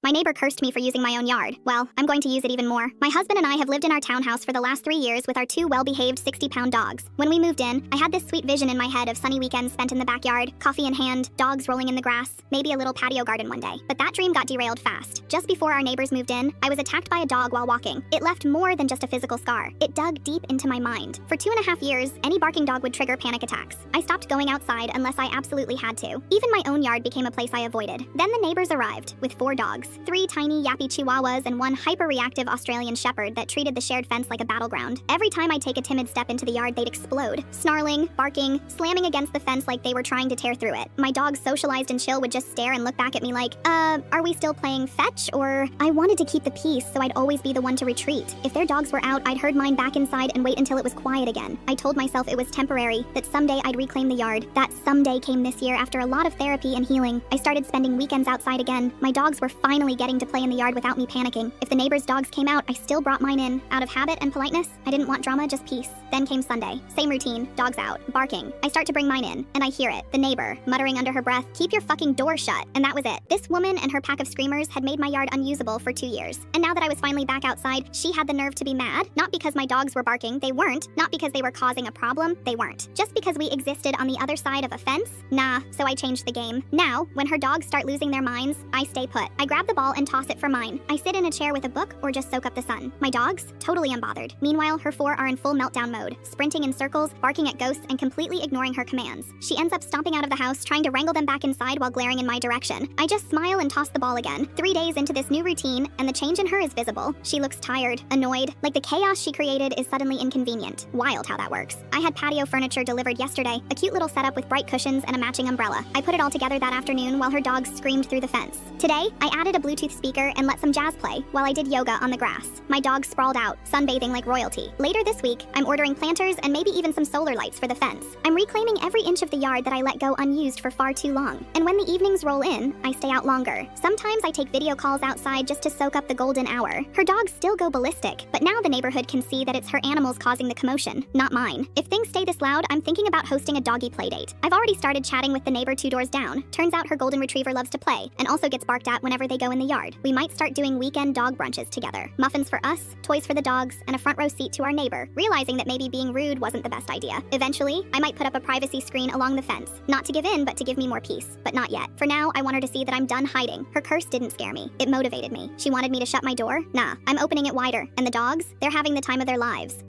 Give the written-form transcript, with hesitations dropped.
My neighbor cursed me for using my own yard. Well, I'm going to use it even more. My husband and I have lived in our townhouse for the last 3 years with our 2 well-behaved 60-pound dogs. When we moved in, I had this sweet vision in my head of sunny weekends spent in the backyard, coffee in hand, dogs rolling in the grass, maybe a little patio garden one day. But that dream got derailed fast. Just before our neighbors moved in, I was attacked by a dog while walking. It left more than just a physical scar. It dug deep into my mind. For 2.5 years, any barking dog would trigger panic attacks. I stopped going outside unless I absolutely had to. Even my own yard became a place I avoided. Then the neighbors arrived, with 4 dogs. 3 tiny yappy chihuahuas and 1 hyper-reactive Australian shepherd that treated the shared fence like a battleground. Every time I'd take a timid step into the yard, they'd explode. Snarling, barking, slamming against the fence like they were trying to tear through it. My dogs, socialized and chill, would just stare and look back at me like, are we still playing fetch? Or I wanted to keep the peace, so I'd always be the one to retreat. If their dogs were out, I'd herd mine back inside and wait until it was quiet again. I told myself it was temporary, that someday I'd reclaim the yard. That someday came this year after a lot of therapy and healing. I started spending weekends outside again. My dogs were finally getting to play in the yard without me panicking. If the neighbors' dogs came out, I still brought mine in. Out of habit and politeness, I didn't want drama, just peace. Then came Sunday. Same routine, dogs out, barking. I start to bring mine in, and I hear it. The neighbor, muttering under her breath, "Keep your fucking door shut." And that was it. This woman and her pack of screamers had made my yard unusable for 2 years. And now that I was finally back outside, she had the nerve to be mad. Not because my dogs were barking, they weren't. Not because they were causing a problem, they weren't. Just because we existed on the other side of a fence? Nah, so I changed the game. Now, when her dogs start losing their minds, I stay put. I grab the ball and toss it for mine. I sit in a chair with a book or just soak up the sun. My dogs? Totally unbothered. Meanwhile, her 4 are in full meltdown mode, sprinting in circles, barking at ghosts, and completely ignoring her commands. She ends up stomping out of the house, trying to wrangle them back inside while glaring in my direction. I just smile and toss the ball again. 3 days into this new routine, and the change in her is visible. She looks tired, annoyed, like the chaos she created is suddenly inconvenient. Wild how that works. I had patio furniture delivered yesterday, a cute little setup with bright cushions and a matching umbrella. I put it all together that afternoon while her dogs screamed through the fence. Today, I added a Bluetooth speaker and let some jazz play while I did yoga on the grass. My dogs sprawled out, sunbathing like royalty. Later this week, I'm ordering planters and maybe even some solar lights for the fence. I'm reclaiming every inch of the yard that I let go unused for far too long. And when the evenings roll in, I stay out longer. Sometimes I take video calls outside just to soak up the golden hour. Her dogs still go ballistic, but now the neighborhood can see that it's her animals causing the commotion, not mine. If things stay this loud, I'm thinking about hosting a doggy playdate. I've already started chatting with the neighbor 2 doors down. Turns out her golden retriever loves to play, and also gets barked at whenever they go in the yard. We might start doing weekend dog brunches together. Muffins for us, toys for the dogs, and a front row seat to our neighbor, realizing that maybe being rude wasn't the best idea. Eventually, I might put up a privacy screen along the fence. Not to give in, but to give me more peace. But not yet. For now, I want her to see that I'm done hiding. Her curse didn't scare me. It motivated me. She wanted me to shut my door? Nah, I'm opening it wider. And the dogs? They're having the time of their lives.